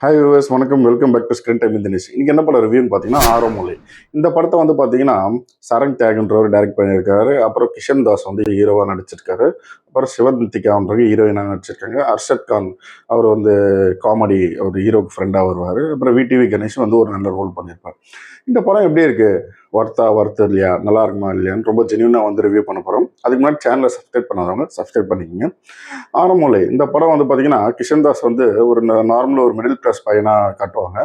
Hi viewers, வணக்கம். Welcome back to screen time with Dinesh. இன்னைக்கு என்ன படம் ரிவ்யூன்னு பார்த்தீங்கன்னா ஆரோமலை. இந்த படத்தை வந்து பார்த்தீங்கன்னா சரண் தியாகன்றவர் டைரக்ட் பண்ணியிருக்காரு. அப்புறம் கிஷன் தாஸ் வந்து ஹீரோவாக நடிச்சிருக்காரு. அப்புறம் சிவந்திகான்றவங்க ஹீரோயினாக நடிச்சிருக்காங்க. அர்ஷத் கான் அவர் வந்து காமெடி ஒரு ஹீரோக்கு ஃப்ரெண்டாக வருவார். அப்புறம் விடிவி கணேஷ் வந்து ஒரு நல்ல ரோல் பண்ணியிருப்பார். இந்த படம் எப்படி இருக்கு, ஒர்த்து இல்லையா, நல்லா இருக்குமா இல்லையான்னு ரொம்ப ஜென்யூனாக வந்து ரிவ்யூ பண்ண போகிறோம். அதுக்கு முன்னாடி சேனலை சப்ஸ்கிரைப் பண்ணாதவங்க சப்ஸ்கிரைப் பண்ணிக்கோங்க. ஆரம்பலை இந்த படம் வந்து பார்த்தீங்கன்னா கிஷன்தாஸ் வந்து ஒரு நார்மலாக ஒரு மிடில் கிளாஸ் பையனாக காட்டுவாங்க.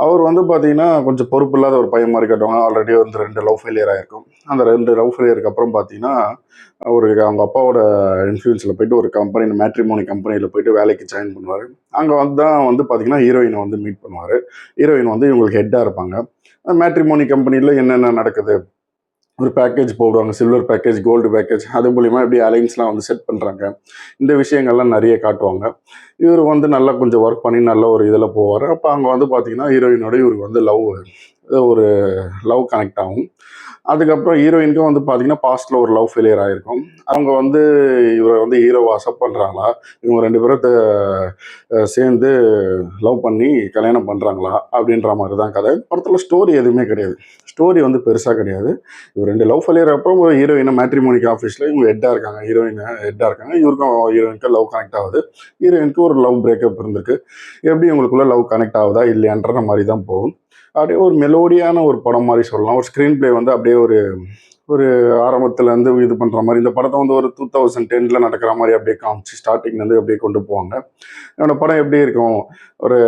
அவர் வந்து பார்த்தீங்கன்னா கொஞ்சம் பொறுப்பு இல்லாத ஒரு பையன் மாதிரி காட்டுவாங்க. ஆல்ரெடி வந்து 2 லவ் ஃபெயிலியர் ஆகிருக்கும். அந்த 2 லவ் ஃபெயிலியருக்கு அப்புறம் பார்த்தீங்கன்னா அவங்க அப்பாவோட இன்ஃப்ளூயன்ஸில் போயிட்டு ஒரு கம்பெனி மேட்ரிமோனி கம்பெனியில் போயிட்டு வேலைக்கு ஜாயின் பண்ணுவார். அங்கே வந்து தான் வந்து பார்த்தீங்கன்னா ஹீரோயினை வந்து மீட் பண்ணுவார். ஹீரோயின் வந்து இவங்களுக்கு ஹெட்டாக இருப்பாங்க. மேட்ரிமோனி கம்பெனியில் என்னென்ன நடக்குது, ஒரு பேக்கேஜ் போடுவாங்க, சில்வர் பேக்கேஜ், கோல்டு பேக்கேஜ், அது மூலிமா எப்படி அலைன்ஸ்லாம் வந்து செட் பண்ணுறாங்க, இந்த விஷயங்கள்லாம் நிறைய காட்டுவாங்க. இவர் வந்து நல்லா கொஞ்சம் ஒர்க் பண்ணி நல்ல ஒரு இதில் போவார். அப்போ அங்கே வந்து பார்த்தீங்கன்னா ஹீரோயினோட இவருக்கு வந்து ஒரு லவ் கனெக்ட் ஆகும். அதுக்கப்புறம் ஹீரோயினுக்கும் வந்து பார்த்தீங்கன்னா பாஸ்ட்டில் ஒரு லவ் ஃபெயிலியர் ஆகிருக்கும். அவங்க வந்து இவரை வந்து ஹீரோவை அக்செப்ட் பண்ணுறாங்களா, இவங்க 2 பேரும் சேர்ந்து லவ் பண்ணி கல்யாணம் பண்ணுறாங்களா அப்படின்ற மாதிரி தான் கதை. படத்தில் ஸ்டோரி எதுவுமே கிடையாது. ஸ்டோரி வந்து பெருசாக கிடையாது. இவர் 2 லவ் ஃபெயிலியர் அப்புறம் ஹீரோயினை மேட்ரிமோனிக் ஆஃபீஸில் இவங்க ஹெட்டாக இருக்காங்க. ஹெட்டாக இருக்காங்க. இவருக்கும் ஹீரோயினுக்கு லவ் கனெக்ட் ஆகுது. ஹீரோயினுக்கு ஒரு லவ் பிரேக்கப் இருந்திருக்கு. எப்படி இவங்களுக்குள்ள லவ் கனெக்ட் ஆகுதா இல்லையான்ற மாதிரி தான் போகும். அப்படியே ஒரு மெலோடியான ஒரு படம் மாதிரி சொல்லலாம். ஒரு ஸ்க்ரீன் பிளே வந்து அப்படியே ஒரு ஒரு ஆரம்பத்துலேருந்து இது பண்ணுற மாதிரி. இந்த படத்தை வந்து ஒரு 2010 நடக்கிற மாதிரி அப்படியே காமிச்சு ஸ்டார்டிங்லேருந்து அப்படியே கொண்டு போவாங்க. என்னோட படம் எப்படி இருக்கும், ஒரு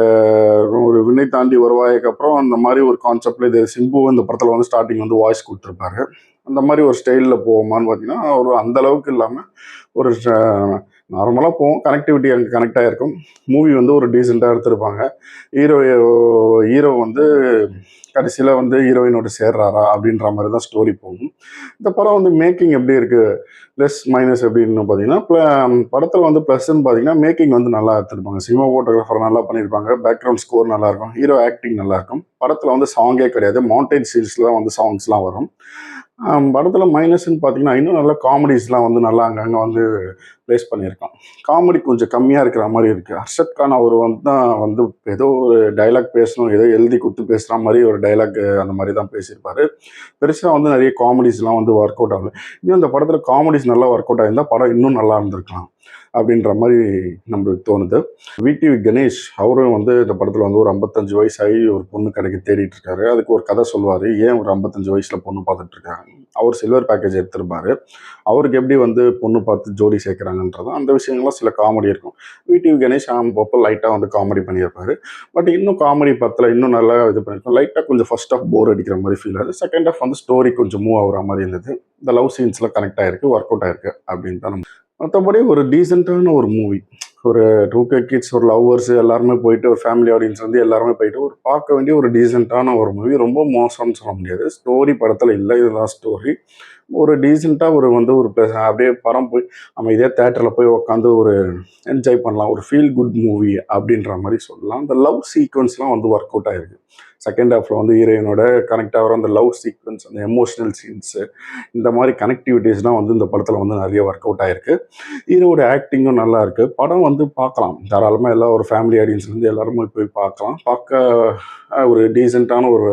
ஒரு விண்ணை தாண்டி வருவாய்க்கு அப்புறம் அந்த மாதிரி ஒரு கான்செப்டில் இது சிம்பு இந்த படத்தில் வந்து ஸ்டார்டிங் வந்து வாய்ஸ் கொடுத்துருப்பாரு. அந்த மாதிரி ஒரு ஸ்டைலில் போவோமான்னு பார்த்தீங்கன்னா ஒரு அந்த அளவுக்கு இல்லாமல் ஒரு நார்மலாக போவோம். கனெக்டிவிட்டி அங்கே கனெக்ட் ஆகிருக்கும். மூவி வந்து ஒரு டீசெண்டாக எடுத்திருப்பாங்க. ஹீரோ ஹீரோ வந்து கடைசியில் வந்து ஹீரோயினோட சேர்றாரா அப்படின்ற மாதிரி தான் ஸ்டோரி போகும். இந்த படம் வந்து மேக்கிங் எப்படி இருக்குது, ப்ளஸ் மைனஸ் எப்படின்னு பார்த்தீங்கன்னா படத்தில் வந்து ப்ளஸ்ன்னு பார்த்தீங்கன்னா மேக்கிங் வந்து நல்லா எடுத்துருப்பாங்க. சினிமாட்டோகிராஃபர் நல்லா பண்ணியிருப்பாங்க. பேக்ரவுண்ட் ஸ்கோர் நல்லாயிருக்கும். ஹீரோ ஆக்டிங் நல்லாயிருக்கும். படத்தில் வந்து சாங்கே கிடையாது. மவுண்டைன் சீன்ஸில் தான் வந்து சாங்ஸ்லாம் வரும். படத்தில் மைனஸ்ன்னு பார்த்தீங்கன்னா இன்னும் நல்லா காமெடிஸ்லாம் வந்து நல்லா அங்கங்கே வந்து ப்ளேஸ் பண்ணியிருக்கான். காமெடி கொஞ்சம் கம்மியாக இருக்கிற மாதிரி இருக்குது. அர்ஷத் கான் அவர் வந்து தான் வந்து ஏதோ ஒரு டைலாக் பேசணும், ஏதோ எழுதி கொடுத்து பேசுகிற மாதிரி ஒரு டைலாக் அந்த மாதிரி தான் பேசியிருப்பார். பெருசாக வந்து நிறைய காமெடிஸ்லாம் வந்து ஒர்க் அவுட் ஆகல. இன்னும் இந்த படத்தில் காமெடிஸ் நல்லா ஒர்க் அவுட் ஆகியிருந்தால் படம் இன்னும் நல்லா இருந்திருக்கலாம் அப்படின்ற மாதிரி நம்மளுக்கு தோணுது. விடிவி கணேஷ் அவரும் வந்து இந்த படத்தில் வந்து ஒரு 55 வயசாகி ஒரு பொண்ணு கடைக்கு தேடிட்டு இருக்காரு. அதுக்கு ஒரு கதை சொல்லுவார், ஏன் ஒரு 55 வயசில் பொண்ணு பார்த்துட்டு இருக்காங்க. அவர் சில்வர் பேக்கேஜ் எடுத்திருப்பாரு. அவருக்கு எப்படி வந்து பொண்ணு பார்த்து ஜோடி சேர்க்குறாங்கன்றது அந்த விஷயங்கள்லாம் சில காமெடி இருக்கும். விடிவி கணேஷ் அப்பப்போ லைட்டாக வந்து காமெடி பண்ணியிருப்பாரு. பட் இன்னும் காமெடி பத்தில் இன்னும் நல்லா இது பண்ணியிருக்கோம். லைட்டாக கொஞ்சம் ஃபர்ஸ்ட் ஆஃப் போர் அடிக்கிற மாதிரி ஃபீல் ஆகுது. செகண்ட் ஆஃப் வந்து ஸ்டோரி கொஞ்சம் மூவ் ஆகுற மாதிரி இருந்தது. இந்த லவ் சீன்ஸ்லாம் கனெக்ட் ஆகிருக்கு, ஒர்க் அவுட் ஆகிருக்கு அப்படின்னு தான். மற்றபடி ஒரு டீசெண்டான ஒரு மூவி. ஒரு 2K கிட்ஸ், ஒரு லவ்வர்ஸ் எல்லாருமே போயிட்டு, ஒரு ஃபேமிலி ஆடியன்ஸ் வந்து எல்லாருமே போயிட்டு ஒரு பார்க்க வேண்டிய ஒரு டீசெண்டான ஒரு மூவி. ரொம்ப மோசம்னு சொல்ல முடியாது. ஸ்டோரி படத்தில் இல்லை, இதுதான் ஸ்டோரி. ஒரு டீசெண்டாக ஒரு அப்படியே படம் போய் நம்ம இதே தேட்டரில் போய் உட்காந்து ஒரு என்ஜாய் பண்ணலாம். ஒரு ஃபீல் குட் மூவி அப்படின்ற மாதிரி சொல்லலாம். அந்த லவ் சீக்வன்ஸ்லாம் வந்து ஒர்க் அவுட் ஆகிருக்கு. செகண்ட் ஹாஃபில் வந்து ஹீரோயினோட கனெக்ட் ஆகிற அந்த லவ் சீக்வன்ஸ், அந்த எமோஷ்னல் சீன்ஸு, இந்த மாதிரி கனெக்டிவிட்டிஸ்லாம் வந்து இந்த படத்தில் வந்து நிறைய ஒர்க் அவுட் ஆகிருக்கு. ஹீரோட ஆக்டிங்கும் நல்லா இருக்குது. படம் வந்து பார்க்கலாம் தாராளமாக. எல்லாம் ஒரு ஃபேமிலி ஆடியன்ஸ்லேருந்து எல்லாருமே போய் பார்க்கலாம். பார்க்க ஒரு டீசெண்டான ஒரு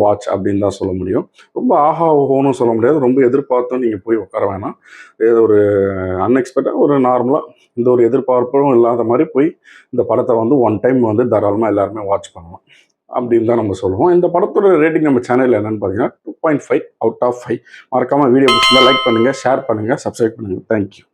வாட்ச் அப்படின்னு தான் சொல்ல முடியும். ரொம்ப ஆஹா ஓஹோன்னு சொல்ல முடியாது. ரொம்ப எதிர்பார்த்தும் நீங்கள் போய் உட்கார வேணாம். ஏதோ ஒரு அன்எக்ஸ்பெக்டாக ஒரு நார்மலாக இந்த ஒரு எதிர்பார்ப்பும் இல்லாத மாதிரி போய் இந்த படத்தை வந்து ஒன் டைம் வந்து தாராளமாக எல்லாருமே வாட்ச் பண்ணலாம் அப்படின்னு தான் நம்ம சொல்லுவோம். இந்த படத்தோட ரேட்டிங் நம்ம சேனலில் என்னென்னு பார்த்தீங்கன்னா 2.5 out of 5. மறக்காமல் வீடியோ பிடிச்சிருந்தா லைக் பண்ணுங்கள், ஷேர் பண்ணுங்கள், சப்ஸ்கிரைப் பண்ணுங்கள். தேங்க்யூ.